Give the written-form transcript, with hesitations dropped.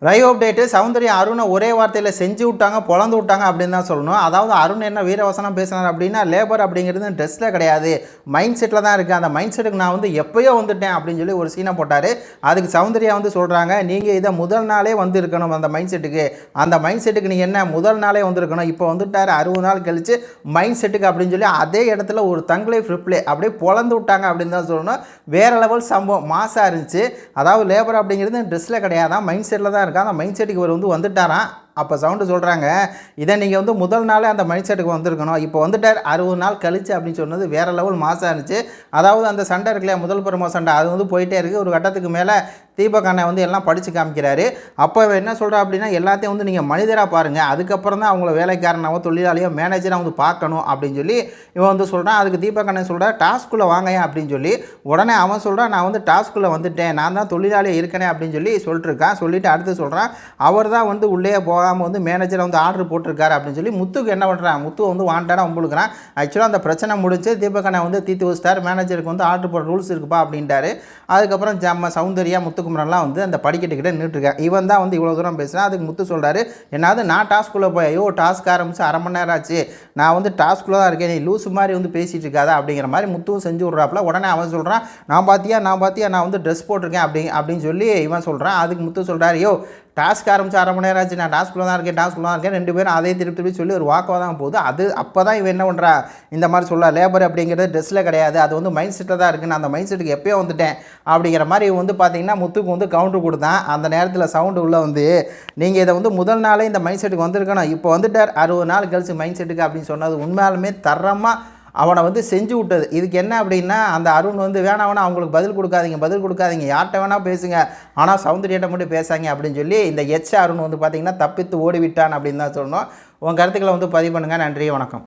Live update Soundarya அருணை ஒரே வார்த்தையில் செஞ்சு விட்டாங்க, பொழந்து விட்டாங்க அப்படின்னு தான் சொல்லணும். அதாவது அருண் என்ன வீரவசனம் பேசுனார் அப்படின்னா, லேபர் அப்படிங்கிறது ட்ரெஸ்ஸில் கிடையாது, மைண்ட் செட்டில் தான் இருக்குது. அந்த மைண்ட் செட்டுக்கு நான் வந்து எப்போயோ வந்துட்டேன் அப்படின்னு சொல்லி ஒரு சீனை போட்டார். அதுக்கு சௌந்தர்யா வந்து சொல்கிறாங்க, நீங்கள் இதை முதல் நாளே வந்து இருக்கணும் அந்த மைண்ட் செட்டுக்கு. அந்த மைண்ட் செட்டுக்கு நீங்கள் என்ன முதல் நாளே வந்துருக்கணும். இப்போ வந்துட்டார் 60 நாள் கழித்து மைண்ட் செட்டுக்கு அப்படின்னு சொல்லி அதே இடத்துல ஒரு தங்களை ஃப்ரிப்ளே அப்படியே பொழந்து விட்டாங்க அப்படின்னு தான் சொல்லணும். வேறு லெவல் சம்பவம் மாசாக இருந்துச்சு. அதாவது லேபர் அப்படிங்கிறது ட்ரெஸ்ஸில் கிடையாதான், மைண்ட் செட்டில் தான் அந்த மைண்ட் செட்டுக்கு இவர் வந்து வந்துட்டாராம். அப்போ சவுண்டு சொல்கிறாங்க, இதை நீங்கள் வந்து முதல் நாளே அந்த மைண்ட் செட்டுக்கு வந்திருக்கணும். இப்போ வந்துட்டார் 60 நாள் கழிச்சு அப்படின்னு சொன்னது வேறு லெவல் மாசாக இருந்துச்சு. அதாவது அந்த சண்டை இருக்குல்லையா, முதல் பிரமோ சண்டை, அது வந்து போயிட்டே இருக்குது. ஒரு கட்டத்துக்கு மேலே தீபக் அண்ணன் வந்து எல்லாம் படித்து காமிக்கிறாரு. அப்போ என்ன சொல்கிறா அப்படின்னா, எல்லாத்தையும் வந்து நீங்கள் மனிதராக பாருங்கள், அதுக்கப்புறம் தான் அவங்கள வேலைக்காரனாவோ தொழிலாளியோ மேனேஜராக வந்து பார்க்கணும் அப்படின்னு சொல்லி இவன் வந்து சொல்கிறான். அதுக்கு தீபக் அண்ணன் சொல்கிறா, டாஸ்க்குள்ளே வாங்கயா அப்படின்னு சொல்லி. உடனே அவன் சொல்கிறான், நான் வந்து டாஸ்க்குள்ளே வந்துட்டேன், நான் தான் தொழிலாளியாக இருக்கனே அப்படின்னு சொல்லி சொல்லிட்டுருக்கான். சொல்லிவிட்டு அடுத்து சொல்கிறான், அவர் தான் வந்து உள்ளே போகாமல் வந்து மேனேஜரை வந்து ஆர்டர் போட்டிருக்காரு அப்படின்னு சொல்லி முத்துக்கு என்ன பண்ணுறான், முத்து வந்து வாண்டான உங்களுக்குறான். ஆக்சுவலாக அந்த பிரச்சனை முடிச்சு தீபக் அண்ணன் வந்து தீர்த்து வச்சிட்டார், மேனேஜருக்கு வந்து ஆர்டர் போட ரூல்ஸ் இருக்குப்பா அப்படின்ட்டாரு. அதுக்கப்புறம் நம்ம சௌந்தர்யா முத்துக்குமரன்லாம் வந்து அந்த படிக்கட்டுக்கிட்ட நின்றுட்டுருக்கேன். இவன் தான் வந்து இவ்வளோ தூரம் பேசுகிறான். அதுக்கு முத்து சொல்கிறாரு, என்னாவது நான் டாஸ்க்குள்ளே போய், ஐயோ டாஸ்க் ஆரம்பிச்சு 1/2 மணி நேரம் ஆச்சு, நான் வந்து டாஸ்க்குள்ளே தான் இருக்கேன், நீ லூஸு மாதிரி வந்து பேசிகிட்டு இருக்காதா அப்படிங்கிற மாதிரி முத்துவும் செஞ்சு விட்றாப்புல. உடனே அவன் சொல்கிறான், நான் பார்த்தியா நான் வந்து ட்ரெஸ் போட்டிருக்கேன் அப்படின்னு சொல்லி இவன் சொல்கிறான். அதுக்கு முத்து சொல்கிறாரு, யோ டாஸ்க் ஆரம்பிச்சு 1/2 மணி நேரம் ஆச்சு, நான் டாஸ்க்குள்ளே தான் இருக்கேன். 2 பேரும் அதே திருப்பி சொல்லி ஒரு வாக்குவாதம் போகுது. அது அப்போ தான் இவன் என்ன பண்ணுறா, இந்த மாதிரி சொல்ல, லேபர் அப்படிங்கிறது ட்ரெஸ்ஸில் கிடையாது, அது வந்து மைண்ட் செட்டில் தான் இருக்குது, நான் அந்த மைண்ட் செட்டுக்கு எப்போயோ வந்துட்டேன் அப்படிங்கிற மாதிரி வந்து பார்த்திங்கன்னா முத்துக்கு வந்து கவுண்டர் கொடுத்தான். அந்த நேரத்தில் சவுண்டு உள்ளே வந்து, நீங்கள் இதை வந்து முதல் நாளே இந்த மைண்ட் செட்டுக்கு வந்திருக்கணும், இப்போ வந்துட்டார் 60 நாள் கழிச்சு மைண்ட் செட்டுக்கு அப்படின்னு சொன்னது உண்மையாலுமே தரமாக அவனை வந்து செஞ்சு விட்டது. இதுக்கு என்ன அப்படின்னா, அந்த அருண் வந்து வேணாம் அவங்களுக்கு பதில் கொடுக்காதீங்க, யார்கிட்ட வேணால் பேசுங்க, ஆனால் சௌந்தர்யிட்ட மட்டும் பேசாங்க அப்படின்னு சொல்லி இந்த அருண் வந்து பார்த்திங்கன்னா தப்பித்து ஓடிவிட்டான் அப்படின்னு தான் சொல்லணும். உங்கள் கருத்துக்களை வந்து பதிவு பண்ணுங்கள். நன்றி, வணக்கம்.